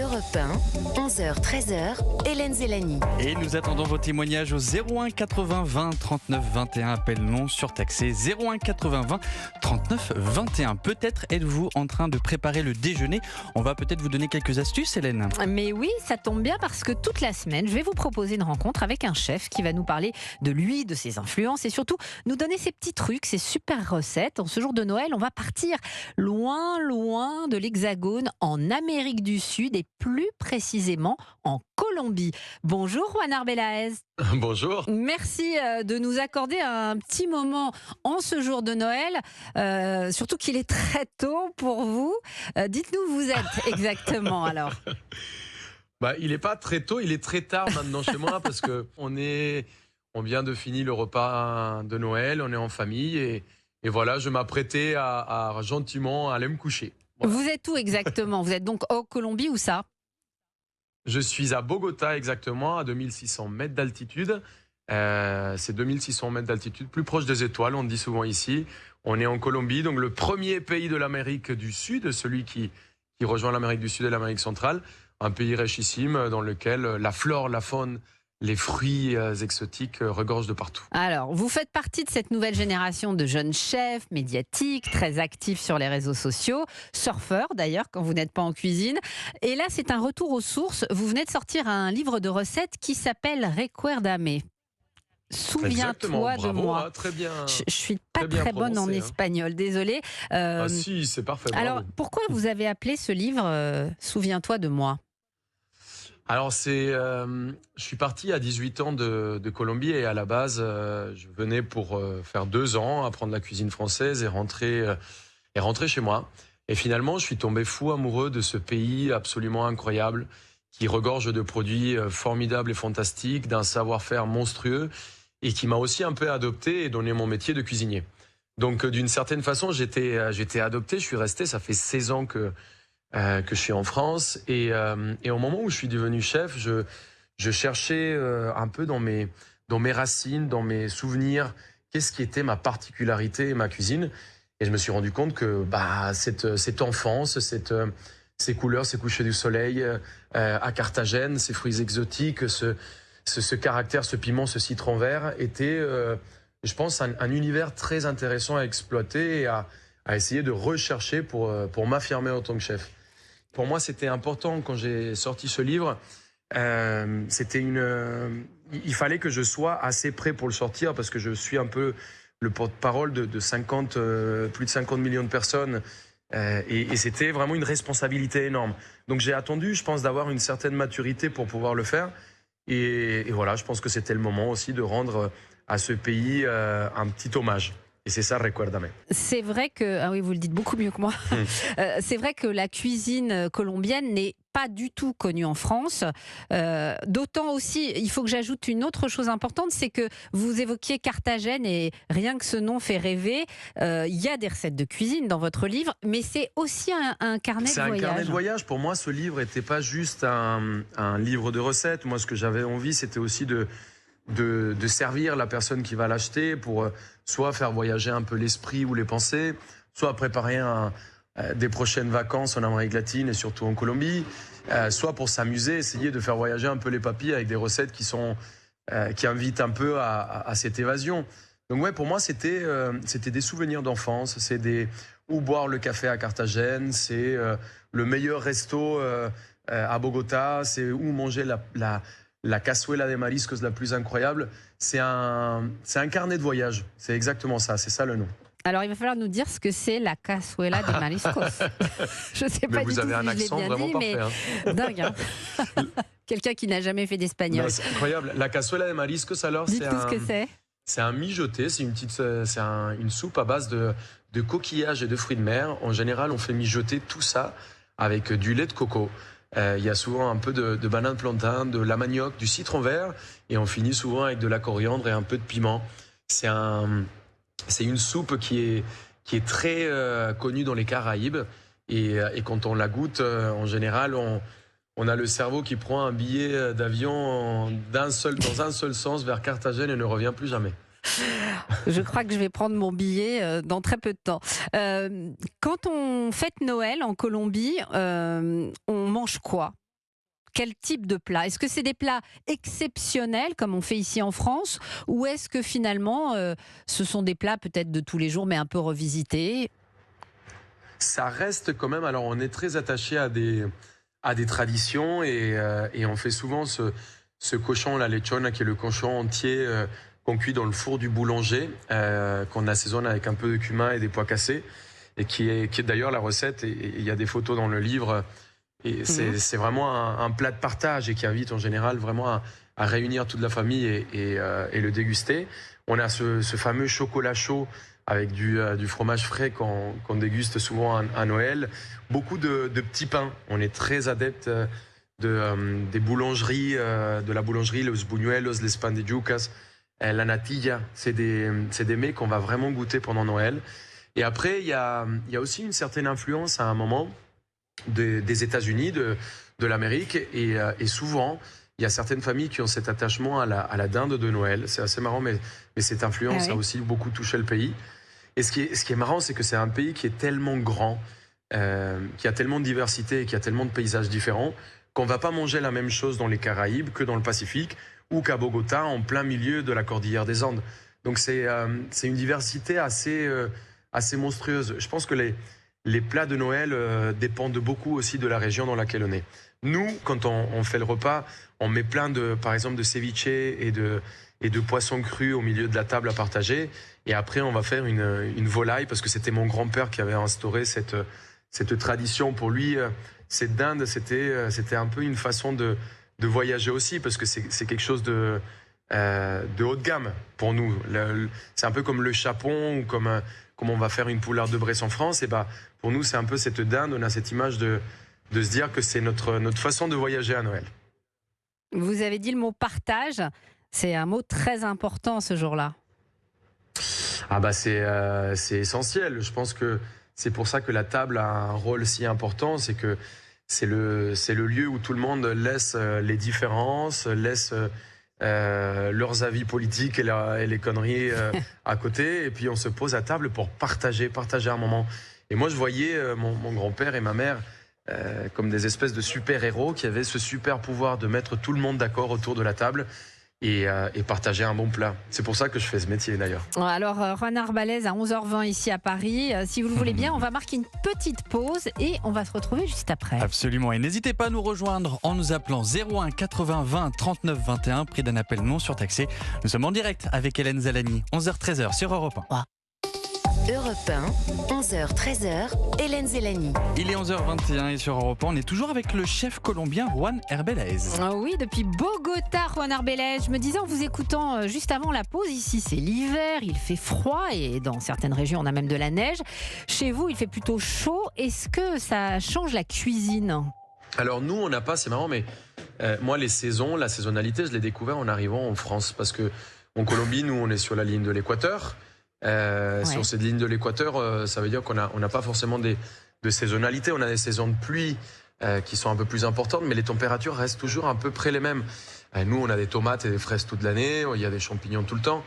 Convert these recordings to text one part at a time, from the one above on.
Europe 1, 11h-13h, Hélène Zélani. Et nous attendons vos témoignages au 01 80 20 39 21. Appel non surtaxé 01 80 20 39 21. Peut-être êtes-vous en train de préparer le déjeuner. On va peut-être vous donner quelques astuces, Hélène. Mais oui, ça tombe bien parce que toute la semaine, je vais vous proposer une rencontre avec un chef qui va nous parler de lui, de ses influences et surtout nous donner ses petits trucs, ses super recettes. En ce jour de Noël, on va partir loin, loin de l'Hexagone, en Amérique du Sud et plus précisément en Colombie. Bonjour Juan Arbeláez. Bonjour. Merci de nous accorder un petit moment en ce jour de Noël, surtout qu'il est très tôt pour vous. Dites-nous où vous êtes exactement alors. Il n'est pas très tôt, il est très tard maintenant chez moi parce qu'on vient de finir le repas de Noël, on est en famille et voilà, je m'apprêtais à gentiment aller me coucher. Voilà. Vous êtes où exactement? Vous êtes donc en Colombie, où ça? Je suis à Bogota exactement, à 2600 mètres d'altitude. C'est 2600 mètres d'altitude, plus proche des étoiles, on dit souvent ici. On est en Colombie, donc le premier pays de l'Amérique du Sud, celui qui rejoint l'Amérique du Sud et l'Amérique centrale. Un pays richissime dans lequel la flore, la faune, les fruits exotiques regorgent de partout. Alors, vous faites partie de cette nouvelle génération de jeunes chefs médiatiques, très actifs sur les réseaux sociaux, surfeurs d'ailleurs quand vous n'êtes pas en cuisine. Et là, c'est un retour aux sources. Vous venez de sortir un livre de recettes qui s'appelle Recuérdame. Souviens-toi de moi. Hein, très bien. Je suis pas très bonne en espagnol, désolée. Si, c'est parfait. Alors, pourquoi vous avez appelé ce livre Souviens-toi de moi? Alors, je suis parti à 18 ans de Colombie et à la base, je venais pour faire 2 ans, apprendre la cuisine française et rentrer chez moi. Et finalement, je suis tombé fou amoureux de ce pays absolument incroyable qui regorge de produits formidables et fantastiques, d'un savoir-faire monstrueux et qui m'a aussi un peu adopté et donné mon métier de cuisinier. Donc, d'une certaine façon, j'étais adopté, je suis resté, ça fait 16 ans que je suis en France et au moment où je suis devenu chef, je cherchais un peu dans mes racines, dans mes souvenirs, qu'est-ce qui était ma particularité et ma cuisine. Et je me suis rendu compte que cette enfance, ces couleurs, ces couchers du soleil à Carthagène, ces fruits exotiques, ce caractère, ce piment, ce citron vert était, je pense, un univers très intéressant à exploiter et à essayer de rechercher pour m'affirmer en tant que chef. Pour moi, c'était important quand j'ai sorti ce livre. Il fallait que je sois assez prêt pour le sortir parce que je suis un peu le porte-parole de plus de 50 millions de personnes. Et c'était vraiment une responsabilité énorme. Donc j'ai attendu, je pense, d'avoir une certaine maturité pour pouvoir le faire. Et voilà, je pense que c'était le moment aussi de rendre à ce pays un petit hommage. Et c'est ça, Recuérdame. C'est vrai que, ah oui, vous le dites beaucoup mieux que moi. C'est vrai que la cuisine colombienne n'est pas du tout connue en France. D'autant aussi, il faut que j'ajoute une autre chose importante, c'est que vous évoquiez Carthagène et rien que ce nom fait rêver. Il y a des recettes de cuisine dans votre livre, mais c'est aussi un carnet de voyage. C'est un carnet de voyage. Pour moi, ce livre n'était pas juste un livre de recettes. Moi, ce que j'avais envie, c'était aussi de servir la personne qui va l'acheter pour soit faire voyager un peu l'esprit ou les pensées, soit préparer des prochaines vacances en Amérique latine et surtout en Colombie, soit pour s'amuser, essayer de faire voyager un peu les papilles avec des recettes qui invitent un peu à cette évasion. Donc ouais, pour moi, c'était des souvenirs d'enfance, où boire le café à Carthagène, c'est le meilleur resto à Bogota, c'est où manger la cazuela de mariscos la plus incroyable. C'est un carnet de voyage. C'est exactement ça. C'est ça le nom. Alors, il va falloir nous dire ce que c'est la cazuela de mariscos. Je ne sais pas du tout si je l'ai bien dit. Vous avez un accent vraiment parfait. Hein. Dingue, hein. Quelqu'un qui n'a jamais fait d'espagnol. C'est incroyable. La cazuela de mariscos, alors, dites tout ce que c'est. C'est un mijoté. C'est une soupe à base de coquillages et de fruits de mer. En général, on fait mijoter tout ça avec du lait de coco. Il y a souvent un peu de banane plantain, de la manioc, du citron vert et on finit souvent avec de la coriandre et un peu de piment. C'est une soupe qui est très connue dans les Caraïbes et quand on la goûte, en général, on a le cerveau qui prend un billet d'avion dans un seul sens vers Carthagène et ne revient plus jamais. Je crois que je vais prendre mon billet dans très peu de temps. Quand on fête Noël en Colombie, on mange quoi ? quel type de plats? Est-ce que c'est des plats exceptionnels comme on fait ici en France, ou est-ce que finalement ce sont des plats peut-être de tous les jours mais un peu revisités? Ça reste quand même, alors on est très attaché à des traditions et on fait souvent ce cochon, la lechona, qui est le cochon entier qu'on cuit dans le four du boulanger, qu'on assaisonne avec un peu de cumin et des pois cassés, et qui est d'ailleurs la recette, et il y a des photos dans le livre, et c'est vraiment un plat de partage et qui invite en général vraiment à réunir toute la famille et le déguster. On a ce fameux chocolat chaud avec du fromage frais qu'on déguste souvent à Noël. Beaucoup de petits pains. On est très adepte des boulangeries, de la boulangerie, los buñuelos, les pan de yucas, la natilla. C'est des mets qu'on va vraiment goûter pendant Noël. Et après, il y a aussi une certaine influence à un moment des États-Unis, de l'Amérique. Et souvent, il y a certaines familles qui ont cet attachement à la dinde de Noël. C'est assez marrant, mais cette influence a aussi beaucoup touché le pays. Et ce qui est marrant, c'est que c'est un pays qui est tellement grand, qui a tellement de diversité et qui a tellement de paysages différents, qu'on ne va pas manger la même chose dans les Caraïbes que dans le Pacifique ou qu'à Bogota, en plein milieu de la cordillère des Andes. Donc c'est une diversité assez monstrueuse. Je pense que les plats de Noël dépendent beaucoup aussi de la région dans laquelle on est. Nous, quand on fait le repas, on met plein par exemple de ceviche et de poissons crus au milieu de la table à partager. Et après, on va faire une volaille, parce que c'était mon grand-père qui avait instauré cette tradition. Pour lui, cette dinde, c'était un peu une façon de voyager aussi, parce que c'est quelque chose de haut de gamme pour nous. C'est un peu comme le chapon, ou comme on va faire une poularde de Bresse en France. Et pour nous, c'est un peu cette dinde. On a cette image de se dire que c'est notre façon de voyager à Noël. Vous avez dit le mot partage. C'est un mot très important ce jour-là. C'est essentiel. Je pense que c'est pour ça que la table a un rôle si important. C'est que c'est le lieu où tout le monde laisse les différences, laisse leurs avis politiques et les conneries à côté. Et puis on se pose à table pour partager un moment. Et moi, je voyais mon grand-père et ma mère comme des espèces de super-héros qui avaient ce super pouvoir de mettre tout le monde d'accord autour de la table et partager un bon plat. C'est pour ça que je fais ce métier d'ailleurs. Alors, Juan Arbalez à 11h20 ici à Paris. Si vous le voulez bien, on va marquer une petite pause et on va se retrouver juste après. Absolument. Et n'hésitez pas à nous rejoindre en nous appelant 01 80 20 39 21, prix d'un appel non surtaxé. Nous sommes en direct avec Hélène Zalani, 11h-13h sur Europe 1. Europe 1, 11h-13h, Hélène Zellani. Il est 11h21 et sur Europe 1, on est toujours avec le chef colombien Juan Arbalez. Oui, depuis Bogota, Juan Arbalez. Je me disais en vous écoutant juste avant la pause, ici c'est l'hiver, il fait froid et dans certaines régions on a même de la neige. Chez vous, il fait plutôt chaud. Est-ce que ça change la cuisine ? Alors nous, on n'a pas, c'est marrant, mais moi la saisonnalité, je l'ai découvert en arrivant en France, parce que en Colombie, nous, on est sur la ligne de l'équateur. Sur cette ligne de l'équateur, ça veut dire qu'on n'a pas forcément de saisonnalité. On a des saisons de pluie qui sont un peu plus importantes, mais les températures restent toujours à peu près les mêmes. Nous, on a des tomates et des fraises toute l'année, il y a des champignons tout le temps,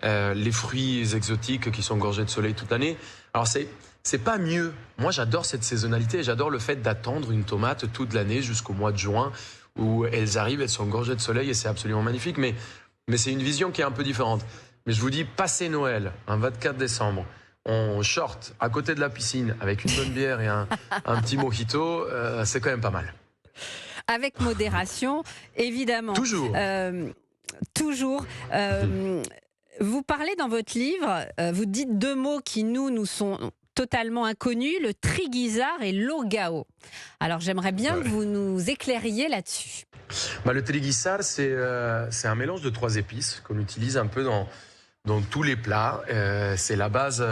les fruits exotiques qui sont gorgés de soleil toute l'année. Alors c'est pas mieux. Moi, j'adore cette saisonnalité, j'adore le fait d'attendre une tomate toute l'année jusqu'au mois de juin, où elles arrivent, elles sont gorgées de soleil et c'est absolument magnifique, mais c'est une vision qui est un peu différente. Mais je vous dis, passer Noël, un 24 décembre, en short, à côté de la piscine, avec une bonne bière et un petit mojito, c'est quand même pas mal. Avec modération, évidemment. Toujours. Toujours. Vous parlez dans votre livre, vous dites deux mots qui nous sont totalement inconnus, le triguizar et l'ogao. Alors j'aimerais bien que vous nous éclairiez là-dessus. Le triguizar, c'est un mélange de 3 épices qu'on utilise un peu dans tous les plats. C'est la base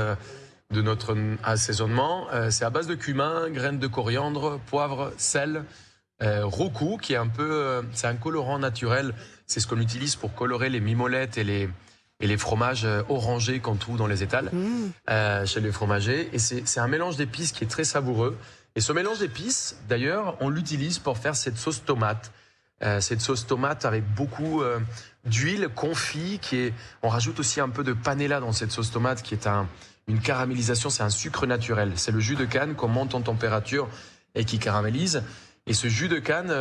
de notre assaisonnement. C'est à base de cumin, graines de coriandre, poivre, sel, roku, qui est c'est un colorant naturel. C'est ce qu'on utilise pour colorer les mimolettes et les fromages orangés qu'on trouve dans les étals chez les fromagers. Et c'est un mélange d'épices qui est très savoureux. Et ce mélange d'épices, d'ailleurs, on l'utilise pour faire cette sauce tomate. Cette sauce tomate avec beaucoup d'huile confit. On rajoute aussi un peu de panela dans cette sauce tomate qui est une caramélisation, c'est un sucre naturel. C'est le jus de canne qu'on monte en température et qui caramélise. Et ce jus de canne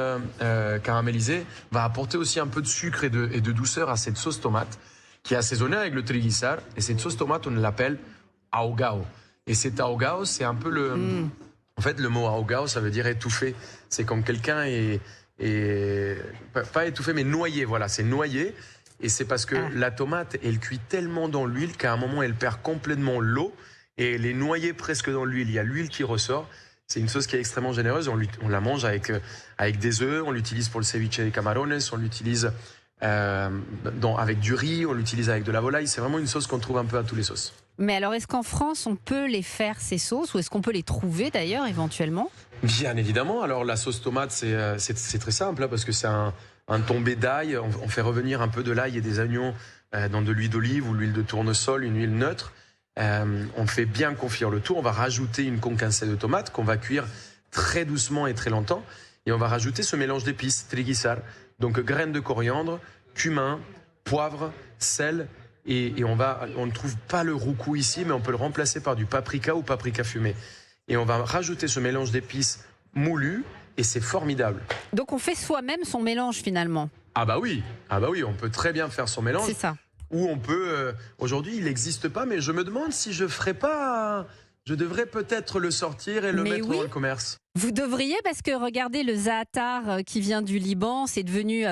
caramélisé va apporter aussi un peu de sucre et de douceur à cette sauce tomate qui est assaisonnée avec le triguisar. Et cette sauce tomate, on l'appelle ahogao. Et cet ahogao, c'est un peu le... En fait, le mot ahogao, ça veut dire étouffé. C'est quand quelqu'un est pas étouffé, mais noyé. Voilà, c'est noyé. Et c'est parce que la tomate, elle cuit tellement dans l'huile qu'à un moment, elle perd complètement l'eau. Et elle est noyée presque dans l'huile. Il y a l'huile qui ressort. C'est une sauce qui est extrêmement généreuse. On la mange avec des œufs. On l'utilise pour le ceviche de camarones. On l'utilise avec du riz. On l'utilise avec de la volaille. C'est vraiment une sauce qu'on trouve un peu à tous les sauces. Mais alors, est-ce qu'en France, on peut les faire, ces sauces, ou est-ce qu'on peut les trouver d'ailleurs, éventuellement? Bien évidemment. Alors, la sauce tomate, c'est très simple, hein, parce que c'est un tombé d'ail. On fait revenir un peu de l'ail et des oignons dans de l'huile d'olive ou l'huile de tournesol, une huile neutre. On fait bien confire le tout. On va rajouter une concassée de tomates qu'on va cuire très doucement et très longtemps. Et on va rajouter ce mélange d'épices, triguisar, donc graines de coriandre, cumin, poivre, sel. Et on ne trouve pas le roucou ici, mais on peut le remplacer par du paprika ou paprika fumé. Et on va rajouter ce mélange d'épices moulu, et c'est formidable. Donc on fait soi-même son mélange finalement. Ah bah oui, on peut très bien faire son mélange. C'est ça. Ou on peut... Aujourd'hui, il n'existe pas, mais je me demande si je ferais pas... Je devrais peut-être le sortir et le mettre dans le commerce. Vous devriez, parce que regardez, le za'atar qui vient du Liban, c'est devenu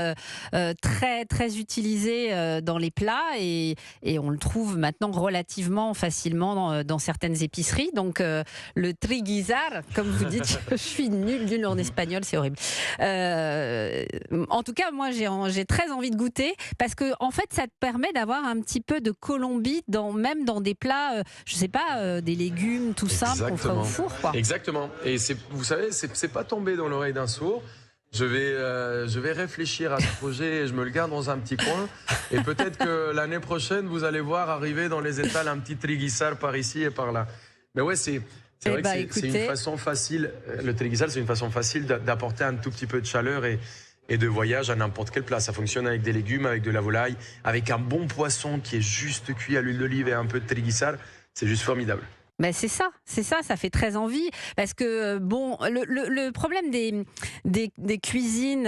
très, très utilisé dans les plats et on le trouve maintenant relativement facilement dans certaines épiceries. Donc le triguisar, comme vous dites, je suis nulle en espagnol, c'est horrible. En tout cas, moi j'ai très envie de goûter parce que en fait, ça te permet d'avoir un petit peu de Colombie même dans des plats, je sais pas, des légumes tout simples qu'on ferait au four, quoi. Exactement. Et vous savez, c'est pas tombé dans l'oreille d'un sourd. Je vais réfléchir à ce projet et je me le garde dans un petit coin. Et peut-être que l'année prochaine, vous allez voir arriver dans les étals un petit triguisar par ici et par là. Mais ouais, c'est vrai que c'est une façon facile. Le triguisar, c'est une façon facile d'apporter un tout petit peu de chaleur et de voyage à n'importe quel plat. Ça fonctionne avec des légumes, avec de la volaille, avec un bon poisson qui est juste cuit à l'huile d'olive et un peu de triguisar. C'est juste formidable. Ben c'est ça, ça fait très envie. Parce que, bon, le problème des cuisines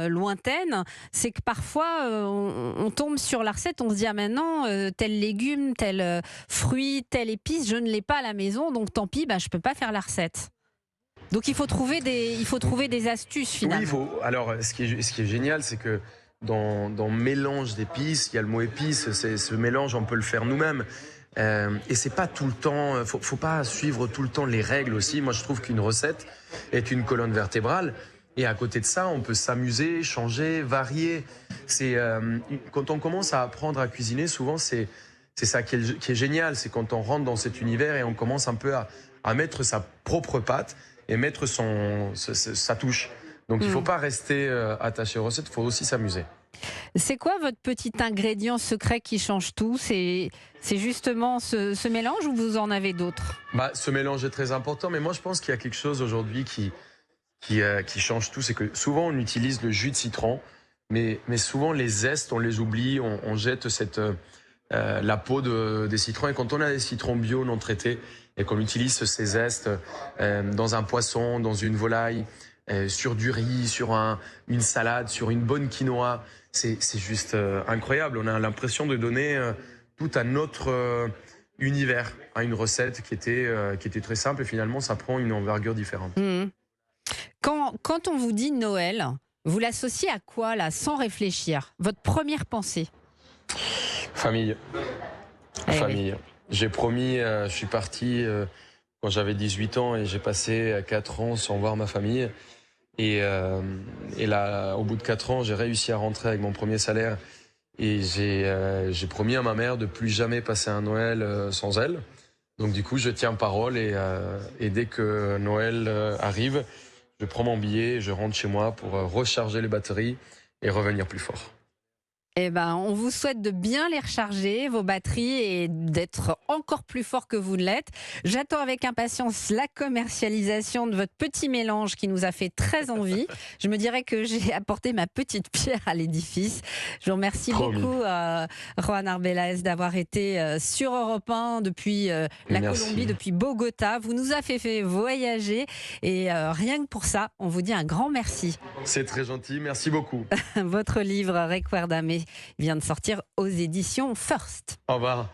lointaines, c'est que parfois, on tombe sur la recette, on se dit, ah maintenant, tel légume, tel fruit, telle épice, je ne l'ai pas à la maison, donc tant pis, je ne peux pas faire la recette. Donc il faut trouver des astuces, finalement. Oui, il faut. Alors, ce qui est génial, c'est que dans mélange d'épices, il y a le mot épices, ce mélange, on peut le faire nous-mêmes. Et c'est pas tout le temps, faut pas suivre tout le temps les règles aussi. Moi, je trouve qu'une recette est une colonne vertébrale. Et à côté de ça, on peut s'amuser, changer, varier. Quand on commence à apprendre à cuisiner, souvent c'est ça qui est génial. C'est quand on rentre dans cet univers et on commence un peu à mettre sa propre patte et mettre sa touche. Donc il faut pas rester attaché aux recettes, il faut aussi s'amuser. C'est quoi votre petit ingrédient secret qui change tout? C'est justement ce mélange ou vous en avez d'autres? Ce mélange est très important, mais moi je pense qu'il y a quelque chose aujourd'hui qui change tout. C'est que souvent on utilise le jus de citron, mais souvent les zestes, on les oublie, on jette la peau des citrons. Et quand on a des citrons bio non traités et qu'on utilise ces zestes dans un poisson, dans une volaille, sur du riz, sur une salade, sur une bonne quinoa, c'est juste incroyable. On a l'impression de donner tout un autre univers à une recette qui était très simple et finalement ça prend une envergure différente. Mmh. Quand on vous dit Noël, vous l'associez à quoi là, sans réfléchir? Votre première pensée? Famille. Famille. Oui. J'ai promis, je suis parti quand j'avais 18 ans et j'ai passé 4 ans sans voir ma famille. Et là, au bout de 4 ans, j'ai réussi à rentrer avec mon premier salaire. Et j'ai promis à ma mère de plus jamais passer un Noël sans elle. Donc du coup, je tiens parole et dès que Noël arrive, je prends mon billet, je rentre chez moi pour recharger les batteries et revenir plus fort. Eh ben, on vous souhaite de bien les recharger, vos batteries, et d'être encore plus fort que vous ne l'êtes. J'attends avec impatience la commercialisation de votre petit mélange qui nous a fait très envie. Je me dirais que j'ai apporté ma petite pierre à l'édifice. Je vous remercie beaucoup, Rohan Arbeláez, d'avoir été sur Europe 1 depuis la Merci. Colombie, depuis Bogota. Vous nous avez fait voyager et rien que pour ça, on vous dit un grand merci. C'est très gentil, merci beaucoup. Votre livre Recuérdame vient de sortir aux éditions First. Au revoir.